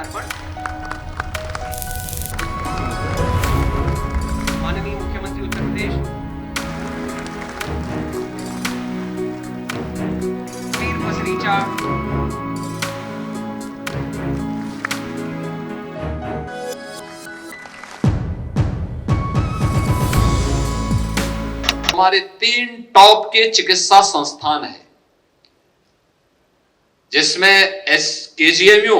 पदार्पण माननीय मुख्यमंत्री उत्तर प्रदेश वीर बसरीचा हमारे 3 टॉप के चिकित्सा संस्थान हैं, जिसमें KGMU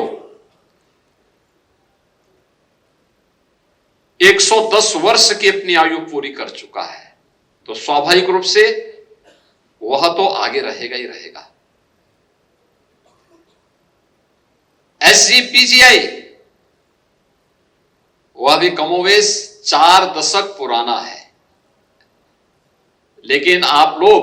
110 वर्ष की अपनी आयु पूरी कर चुका है, तो स्वाभाविक रूप से वह तो आगे रहेगा ही रहेगा। SGPGI वह भी कमोवेश 4 दशक पुराना है, लेकिन आप लोग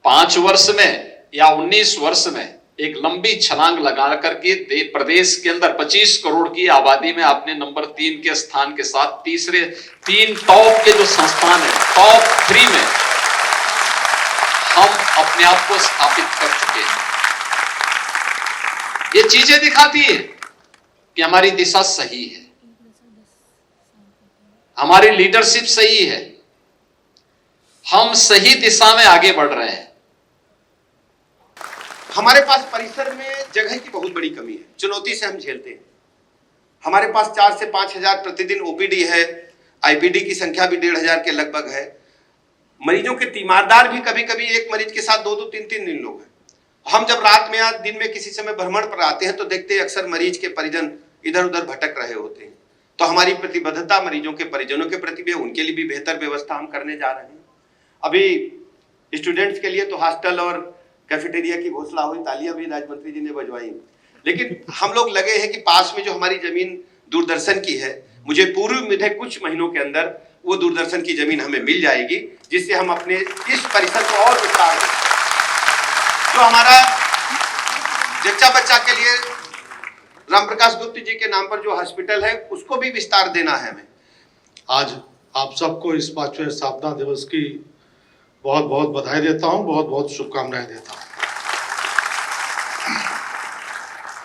5 वर्ष में या 19 वर्ष में एक लंबी छलांग लगा करके प्रदेश के अंदर 25 करोड़ की आबादी में आपने नंबर 3 के स्थान के साथ तीसरे 3 टॉप के जो संस्थान है, टॉप 3 में हम अपने आप को स्थापित कर चुके हैं। ये चीजें दिखाती है कि हमारी दिशा सही है, हमारी लीडरशिप सही है, हम सही दिशा में आगे बढ़ रहे हैं। हमारे पास परिसर में जगह की बहुत बड़ी कमी है, चुनौती से हम झेलते हैं। हमारे पास 4 से 5 हजार प्रतिदिन ओपीडी है, आईपीडी की संख्या भी 1,500 के लगभग है। मरीजों के तीमारदार भी कभी कभी एक मरीज के साथ 2-2, 3-3 दिन लोग हैं। हम जब रात में या दिन में किसी समय भ्रमण पर आते हैं तो देखते हैं अक्सर मरीज के परिजन इधर उधर भटक रहे होते हैं। तो हमारी प्रतिबद्धता मरीजों के परिजनों के प्रति भी, उनके लिए भी बेहतर व्यवस्था हम करने जा रहे हैं। अभी स्टूडेंट्स के लिए तो हॉस्टल और कैफेटेरिया की घोषणा हुई, तालियां भी राज्य मंत्री जी ने बजवाई। लेकिन हम लोग लगे हैं कि पास में जो हमारी जमीन दूरदर्शन की है, मुझे पूरी उम्मीद है कुछ महीनों के अंदर वो दूरदर्शन की जमीन हमें मिल जाएगी, जिससे हम अपने इस परिसर को और विस्तार दें। जो हमारा जच्चा बच्चा के लिए रामप्रकाश गुप्त जी के नाम पर जो हॉस्पिटल है, उसको भी विस्तार देना है हमें। आज आप सबको इस 5वें स्थापना दिवस की बहुत बहुत बधाई देता हूं, बहुत बहुत शुभकामनाएं देता हूं।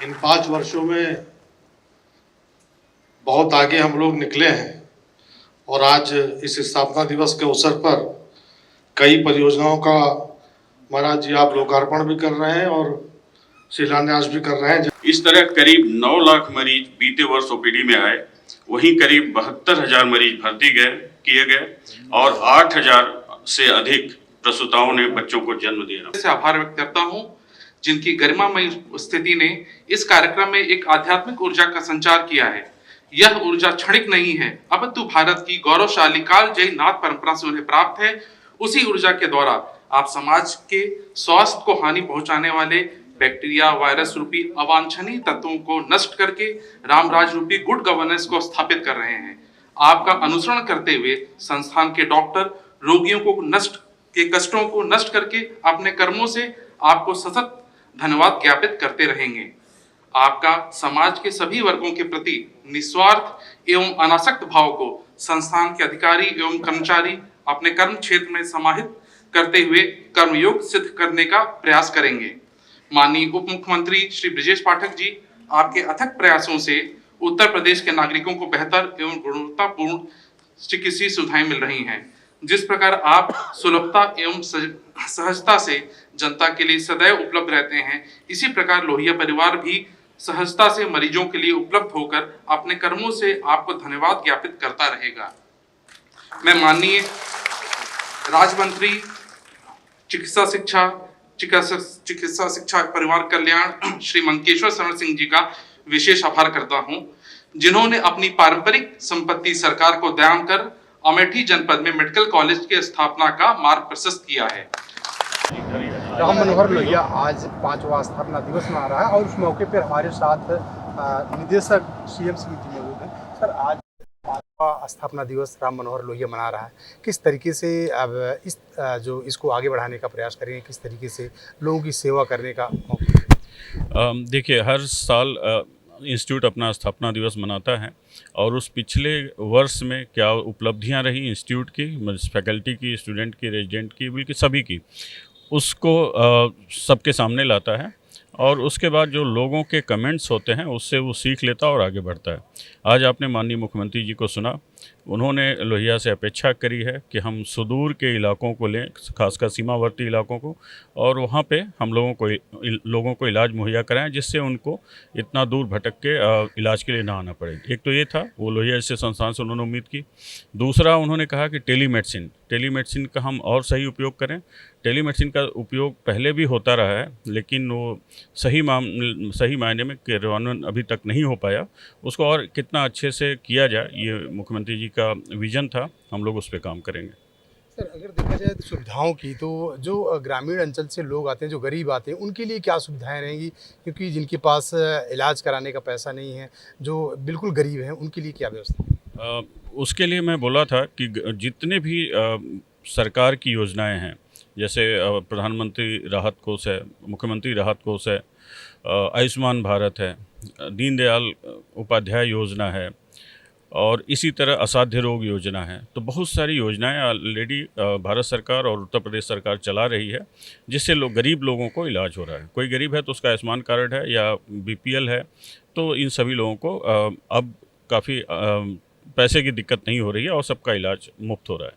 इन 5 वर्षों में बहुत आगे हम लोग निकले हैं और आज इस स्थापना दिवस के अवसर पर कई परियोजनाओं का महाराज जी आप लोकार्पण भी कर रहे हैं और शिलान्यास भी कर रहे हैं। इस तरह करीब 9 लाख मरीज बीते वर्ष ओपीडी में आए, वहीं करीब 72,000 मरीज भर्ती किए गए और 8,000 से अधिक प्रसूताओं ने बच्चों को जन्म दिया। से आभार व्यक्त करता हूं, जिनकी गरिमामयी उपस्थिति ने इस कार्यक्रम में एक आध्यात्मिक ऊर्जा का संचार किया है। यह ऊर्जा क्षणिक नहीं है, अपितु भारत की गौरवशाली कालजयी नाथ परंपरा से उन्हें प्राप्त है। उसी ऊर्जा के द्वारा आप समाज के स्वास्थ्य को हानि पहुंचाने वाले बैक्टीरिया, वायरस रूपी अवांछनीय तत्वों को नष्ट करके रामराज रूपी गुड गवर्नेंस को स्थापित कर रहे हैं। आपका अनुसरण करते हुए संस्थान के डॉक्टर रोगियों को कष्टों को नष्ट करके अपने कर्मों से आपको सतत धन्यवाद ज्ञापित करते रहेंगे। आपका समाज के सभी वर्गों के प्रति निस्वार्थ एवं अनासक्त भाव को संस्थान के अधिकारी एवं कर्मचारी अपने कर्म क्षेत्र में समाहित करते हुए कर्मयोग सिद्ध करने का प्रयास करेंगे। माननीय उप मुख्यमंत्री श्री ब्रिजेश पाठक जी, आपके अथक प्रयासों से उत्तर प्रदेश के नागरिकों को बेहतर एवं गुणवत्तापूर्ण चिकित्सीय सुविधाएं मिल रही हैं। जिस प्रकार आप सुलभता एवं सहजता से जनता के लिए सदैव उपलब्ध रहते हैं, इसी प्रकार लोहिया परिवार भी सहजता से मरीजों के लिए उपलब्ध होकर अपने कर्मों से आपको धन्यवाद ज्ञापित करता रहेगा। मैं माननीय राज्य मंत्री चिकित्सा शिक्षा परिवार कल्याण श्री मंकेश्वर शरण सिंह जी का विशेष आभार करता हूं, जिन्होंने अपनी पारंपरिक संपत्ति सरकार को दान कर अमेठी जनपद में मेडिकल कॉलेज की स्थापना का मार्ग प्रशस्त किया है। राम मनोहर लोहिया आज 5वां स्थापना दिवस मना रहा है और उस मौके पर हमारे साथ निदेशक CM समिति मौजूद हैं। सर, आज 5वां स्थापना दिवस राम मनोहर लोहिया मना रहा है, किस तरीके से अब इसको आगे बढ़ाने का प्रयास करेंगे, किस तरीके से लोगों की सेवा करने का मौका? देखिए, हर साल इंस्टीट्यूट अपना स्थापना दिवस मनाता है और उस पिछले वर्ष में क्या उपलब्धियां रही इंस्टीट्यूट की, फैकल्टी की, स्टूडेंट की, रेजिडेंट की, बल्कि सभी की, उसको सबके सामने लाता है और उसके बाद जो लोगों के कमेंट्स होते हैं उससे वो सीख लेता और आगे बढ़ता है। आज आपने माननीय मुख्यमंत्री जी को सुना, उन्होंने लोहिया से अपेक्षा करी है कि हम सुदूर के इलाकों को लें, खासकर सीमावर्ती इलाकों को, और वहाँ पे हम लोगों को इलाज मुहैया कराएं, जिससे उनको इतना दूर भटक के इलाज के लिए ना आना पड़े। एक तो ये था, वो लोहिया जैसे संस्थान से उन्होंने उम्मीद की। दूसरा, उन्होंने कहा कि टेलीमेडिसिन का हम और सही उपयोग करें। टेलीमेडिसिन का उपयोग पहले भी होता रहा है, लेकिन वो सही मायने में क्रियान्वयन अभी तक नहीं हो पाया। उसको और कितना अच्छे से किया जाए, ये मुख्यमंत्री जी का विजन था, हम लोग उस पर काम करेंगे। सर, अगर देखा जाए तो सुविधाओं की, तो जो ग्रामीण अंचल से लोग आते हैं, जो गरीब आते हैं, उनके लिए क्या सुविधाएं रहेंगी? क्योंकि जिनके पास इलाज कराने का पैसा नहीं है, जो बिल्कुल गरीब हैं, उनके लिए क्या व्यवस्था? उसके लिए मैं बोला था कि जितने भी सरकार की योजनाएं हैं, जैसे प्रधानमंत्री राहत कोष है, मुख्यमंत्री राहत कोष है, आयुष्मान भारत है, दीनदयाल उपाध्याय योजना है, और इसी तरह असाध्य रोग योजना है। तो बहुत सारी योजनाएं ऑलरेडी भारत सरकार और उत्तर प्रदेश सरकार चला रही है, जिससे गरीब लोगों को इलाज हो रहा है। कोई गरीब है तो उसका आयुष्मान कार्ड है या BPL है, तो इन सभी लोगों को अब काफ़ी पैसे की दिक्कत नहीं हो रही है और सबका इलाज मुफ्त हो रहा है।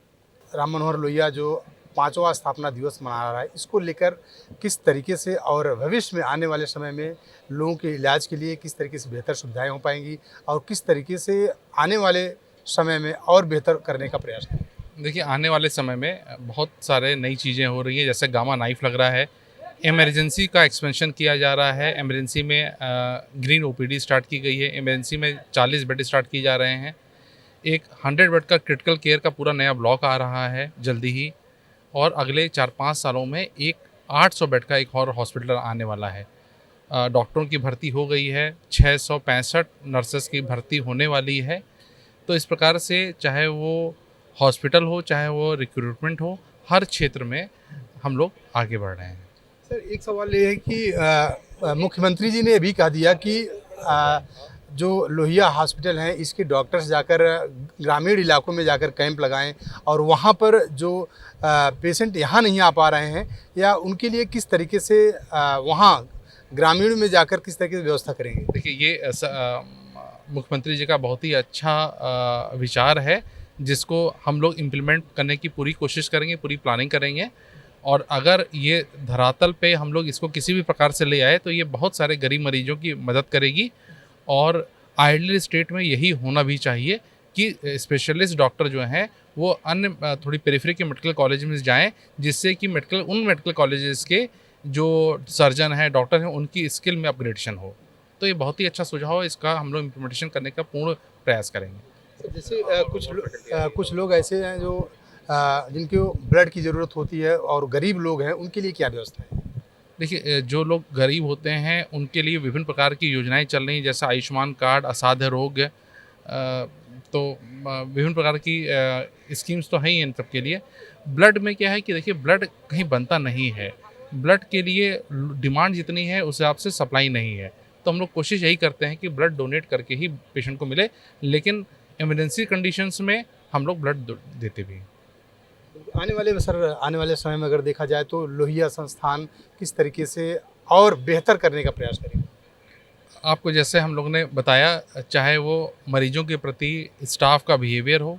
राम मनोहर लोहिया जो 5वां स्थापना दिवस मना रहा है, इसको लेकर किस तरीके से और भविष्य में आने वाले समय में लोगों के इलाज के लिए किस तरीके से बेहतर सुविधाएं हो पाएंगी, और किस तरीके से आने वाले समय में और बेहतर करने का प्रयास करें? देखिए, आने वाले समय में बहुत सारे नई चीज़ें हो रही हैं, जैसे गामा नाइफ लग रहा है, इमरजेंसी का एक्सपेंशन किया जा रहा है, इमरजेंसी में ग्रीन OPD स्टार्ट की गई है, इमरजेंसी में 40 बेड स्टार्ट किए जा रहे हैं, एक 100 बेड का क्रिटिकल केयर का पूरा नया ब्लॉक आ रहा है जल्दी ही, और अगले 4-5 सालों में एक 800 बेड का एक और हॉस्पिटल आने वाला है। डॉक्टरों की भर्ती हो गई है, 665 नर्सेस की भर्ती होने वाली है। तो इस प्रकार से चाहे वो हॉस्पिटल हो, चाहे वो रिक्रूटमेंट हो, हर क्षेत्र में हम लोग आगे बढ़ रहे हैं। सर, एक सवाल ये है कि मुख्यमंत्री जी ने अभी कहा दिया कि जो लोहिया हॉस्पिटल है, इसके डॉक्टर्स जाकर ग्रामीण इलाकों में जाकर कैंप लगाएं, और वहाँ पर जो पेशेंट यहाँ नहीं आ पा रहे हैं, या उनके लिए किस तरीके से वहाँ ग्रामीण में जाकर किस तरीके से व्यवस्था करेंगे? देखिए, ये मुख्यमंत्री जी का बहुत ही अच्छा विचार है, जिसको हम लोग इम्प्लीमेंट करने की पूरी कोशिश करेंगे, पूरी प्लानिंग करेंगे। और अगर ये धरातल पे हम लोग इसको किसी भी प्रकार से ले आए, तो ये बहुत सारे गरीब मरीजों की मदद करेगी। और आइडियल स्टेट में यही होना भी चाहिए कि स्पेशलिस्ट डॉक्टर जो हैं वो अन्य थोड़ी पेरिफेरी के मेडिकल कॉलेज में जाएं, जिससे कि उन मेडिकल कॉलेजेस के जो सर्जन हैं, डॉक्टर हैं, उनकी स्किल में अपग्रेडेशन हो। तो ये बहुत ही अच्छा सुझाव है, इसका हम लोग इम्प्लीमेंटेशन करने का पूर्ण प्रयास करेंगे। जैसे कुछ लोग ऐसे हैं जो जिनको ब्लड की ज़रूरत होती है, और गरीब लोग हैं, उनके लिए क्या व्यवस्था है? देखिए, जो लोग गरीब होते हैं उनके लिए विभिन्न प्रकार की योजनाएं चल रही हैं, जैसे आयुष्मान कार्ड, असाध्य रोग, तो विभिन्न प्रकार की स्कीम्स तो हैं ही इन सब के लिए। ब्लड में क्या है कि देखिए, ब्लड कहीं बनता नहीं है, ब्लड के लिए डिमांड जितनी है उस हिसाब से सप्लाई नहीं है। तो हम लोग कोशिश यही करते हैं कि ब्लड डोनेट करके ही पेशेंट को मिले, लेकिन इमरजेंसी कंडीशंस में हम लोग ब्लड देते भी हैं। आने वाले समय में अगर देखा जाए तो लोहिया संस्थान किस तरीके से और बेहतर करने का प्रयास करेंगे? आपको जैसे हम लोग ने बताया, चाहे वो मरीजों के प्रति स्टाफ का बिहेवियर हो,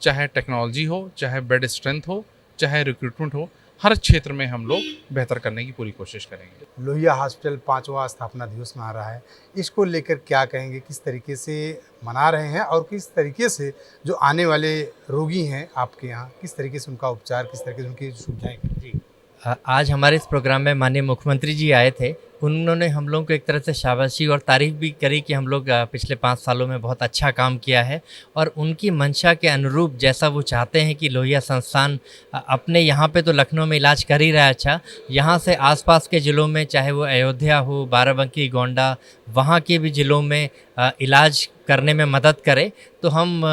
चाहे टेक्नोलॉजी हो, चाहे बेड स्ट्रेंथ हो, चाहे रिक्रूटमेंट हो, हर क्षेत्र में हम लोग बेहतर करने की पूरी कोशिश करेंगे। लोहिया हॉस्पिटल 5वां स्थापना दिवस मना रहा है, इसको लेकर क्या कहेंगे? किस तरीके से मना रहे हैं, और किस तरीके से जो आने वाले रोगी हैं आपके यहाँ, किस तरीके से उनका उपचार, किस तरीके से उनकी सुविधाएँ? जी, आज हमारे इस प्रोग्राम में माननीय मुख्यमंत्री जी आए थे। उन्होंने हम लोगों को एक तरह से शाबाशी और तारीफ़ भी करी कि हम लोग पिछले 5 सालों में बहुत अच्छा काम किया है, और उनकी मंशा के अनुरूप जैसा वो चाहते हैं कि लोहिया संस्थान अपने यहाँ पे तो लखनऊ में इलाज कर ही रहा है अच्छा, यहाँ से आसपास के ज़िलों में, चाहे वो अयोध्या हो, बाराबंकी, गोंडा, वहाँ के भी ज़िलों में इलाज करने में मदद करे। तो हम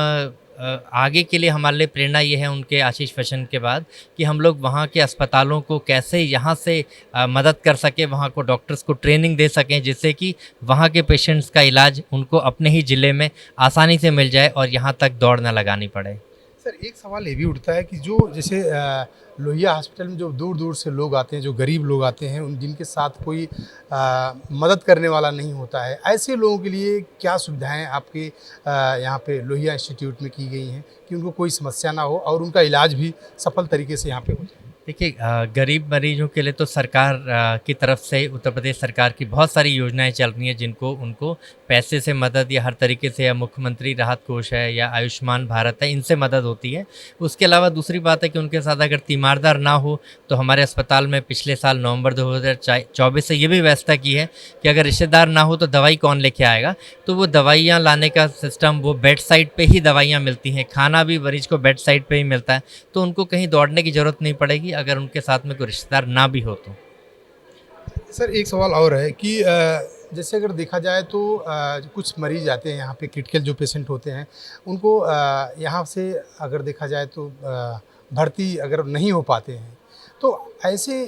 आगे के लिए हमारे लिए प्रेरणा ये है उनके आशीष फैशन के बाद, कि हम लोग वहाँ के अस्पतालों को कैसे यहाँ से मदद कर सकें, वहाँ को डॉक्टर्स को ट्रेनिंग दे सकें, जिससे कि वहाँ के पेशेंट्स का इलाज उनको अपने ही ज़िले में आसानी से मिल जाए और यहाँ तक दौड़ ना लगानी पड़े। सर एक सवाल ये भी उठता है कि जो जैसे लोहिया हॉस्पिटल में जो दूर दूर से लोग आते हैं, जो गरीब लोग आते हैं, उन जिनके साथ कोई मदद करने वाला नहीं होता है, ऐसे लोगों के लिए क्या सुविधाएं आपके यहाँ पे लोहिया इंस्टीट्यूट में की गई हैं कि उनको कोई समस्या ना हो और उनका इलाज भी सफल तरीके से यहाँ पे हो जाए? देखिए, गरीब मरीजों के लिए तो सरकार की तरफ से उत्तर प्रदेश सरकार की बहुत सारी योजनाएं चल रही हैं जिनको उनको पैसे से मदद या हर तरीके से, या मुख्यमंत्री राहत कोष है या आयुष्मान भारत है, इनसे मदद होती है। उसके अलावा दूसरी बात है कि उनके साथ अगर तीमारदार ना हो तो हमारे अस्पताल में पिछले साल नवंबर 2024 से ये भी व्यवस्था की है कि अगर रिश्तेदार ना हो तो दवाई कौन लेके आएगा, तो वो दवाइयाँ लाने का सिस्टम, वो बेड साइड पर ही दवाइयाँ मिलती हैं, खाना भी मरीज को बेड साइड पर ही मिलता है, तो उनको कहीं दौड़ने की ज़रूरत नहीं पड़ेगी अगर उनके साथ में कोई रिश्तेदार ना भी हो तो। सर एक सवाल और है कि जैसे अगर देखा जाए तो कुछ मरीज आते हैं यहाँ पे, क्रिटिकल जो पेशेंट होते हैं उनको यहाँ से अगर देखा जाए तो भर्ती अगर नहीं हो पाते हैं, तो ऐसे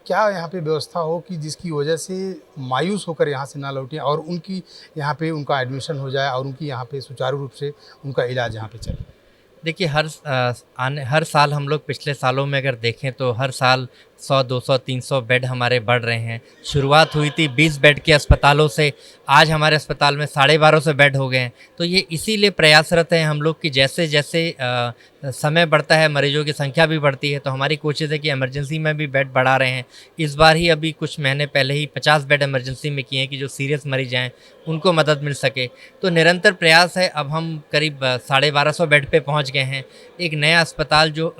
क्या यहाँ पे व्यवस्था हो कि जिसकी वजह से मायूस होकर यहाँ से ना लौटें और उनकी यहाँ पे उनका एडमिशन हो जाए और उनकी यहाँ पे सुचारू रूप से उनका इलाज यहाँ पे चले? देखिए, हर साल हम लोग पिछले सालों में अगर देखें तो हर साल 100, 200, 300 बेड हमारे बढ़ रहे हैं। शुरुआत हुई थी 20 बेड के अस्पतालों से, आज हमारे अस्पताल में 1250 बेड हो गए हैं। तो ये इसीलिए प्रयासरत हैं हम लोग कि जैसे जैसे समय बढ़ता है, मरीजों की संख्या भी बढ़ती है, तो हमारी कोशिश है कि इमरजेंसी में भी बेड बढ़ा रहे हैं। इस बार ही अभी कुछ महीने पहले ही 50 बेड इमरजेंसी में किए हैं कि जो सीरियस मरीज हैं उनको मदद मिल सके। तो निरंतर प्रयास है। अब हम करीब 1250 बेड पे पहुंच गए हैं। एक नया अस्पताल जो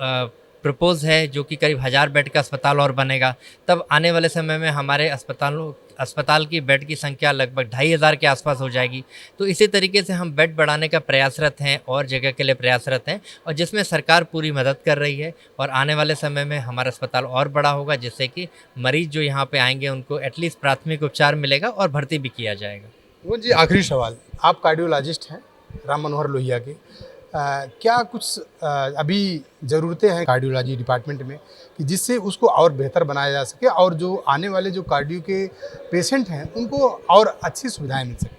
प्रपोज है, जो कि करीब 1000 बेड का अस्पताल और बनेगा, तब आने वाले समय में हमारे अस्पताल की बेड की संख्या लगभग 2500 के आसपास हो जाएगी। तो इसी तरीके से हम बेड बढ़ाने का प्रयासरत हैं और जगह के लिए प्रयासरत हैं, और जिसमें सरकार पूरी मदद कर रही है। और आने वाले समय में हमारा अस्पताल और बड़ा होगा, जिससे कि मरीज जो यहाँ पे आएंगे उनको एटलीस्ट प्राथमिक उपचार मिलेगा और भर्ती भी किया जाएगा। वो जी आखिरी सवाल, आप कार्डियोलॉजिस्ट हैं राम मनोहर लोहिया के, क्या कुछ अभी ज़रूरतें हैं कार्डियोलॉजी डिपार्टमेंट में कि जिससे उसको और बेहतर बनाया जा सके और जो आने वाले जो कार्डियो के पेशेंट हैं उनको और अच्छी सुविधाएं मिल सकें?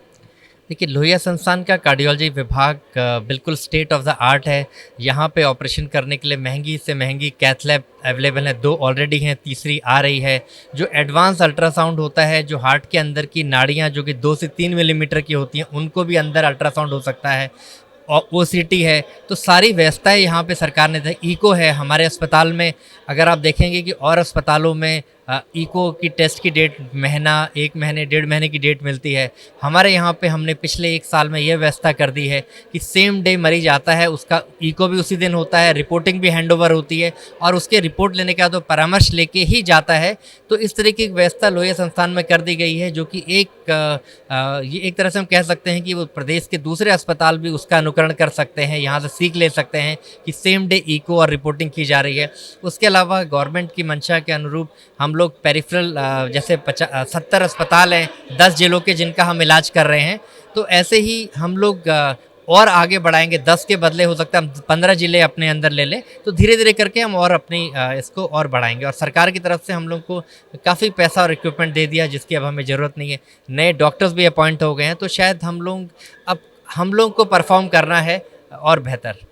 देखिए, लोहिया संस्थान का कार्डियोलॉजी विभाग बिल्कुल स्टेट ऑफ द आर्ट है। यहाँ पे ऑपरेशन करने के लिए महंगी से महंगी कैथ लैब अवेलेबल है, 2 ऑलरेडी हैं, तीसरी आ रही है। जो एडवांस अल्ट्रासाउंड होता है, जो हार्ट के अंदर की नाड़ियाँ जो कि 2 से 3 मिलीमीटर की होती हैं, उनको भी अंदर अल्ट्रासाउंड हो सकता है। और OCT है, तो सारी व्यवस्थाएं यहाँ पे सरकार ने इको है हमारे अस्पताल में। अगर आप देखेंगे कि और अस्पतालों में इको की टेस्ट की डेट महीना, 1 महीने, 1.5 महीने की डेट मिलती है। हमारे यहाँ पे हमने पिछले 1 साल में ये व्यवस्था कर दी है कि सेम डे मरीज आता है, उसका इको भी उसी दिन होता है, रिपोर्टिंग भी हैंडओवर होती है और उसके रिपोर्ट लेने के बाद वो परामर्श लेके ही जाता है। तो इस तरीके की व्यवस्था लोहिया संस्थान में कर दी गई है, जो कि ये एक तरह से हम कह सकते हैं कि वो प्रदेश के दूसरे अस्पताल भी उसका अनुकरण कर सकते हैं, यहाँ से सीख ले सकते हैं कि सेम डे इको और रिपोर्टिंग की जा रही है। उसके अलावा गवर्नमेंट की मंशा के अनुरूप हम लोग पेरिफेरल जैसे 70 अस्पताल हैं 10 जिलों के, जिनका हम इलाज कर रहे हैं। तो ऐसे ही हम लोग और आगे बढ़ाएंगे। 10 के बदले हो सकता है हम 15 जिले अपने अंदर ले लें, तो धीरे धीरे करके हम और अपनी इसको और बढ़ाएंगे। और सरकार की तरफ से हम लोग को काफ़ी पैसा और इक्विपमेंट दे दिया, जिसकी अब हमें ज़रूरत नहीं है। नए डॉक्टर्स भी अपॉइंट हो गए हैं, तो शायद हम लोग को परफॉर्म करना है और बेहतर।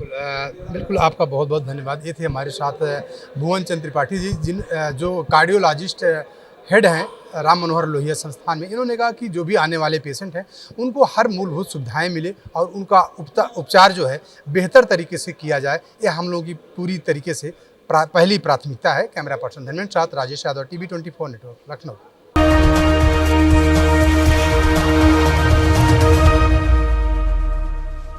बिल्कुल आपका बहुत बहुत धन्यवाद। ये थे हमारे साथ भुवन चंद्र त्रिपाठी जी, जो कार्डियोलॉजिस्ट हेड हैं राम मनोहर लोहिया संस्थान में। इन्होंने कहा कि जो भी आने वाले पेशेंट हैं उनको हर मूलभूत सुविधाएं मिले और उनका उपचार जो है बेहतर तरीके से किया जाए, ये हम लोगों की पूरी तरीके से पहली प्राथमिकता है। कैमरा पर्सन धर्मेंद्र साथ राजेश यादव, TV 24 नेटवर्क, लखनऊ।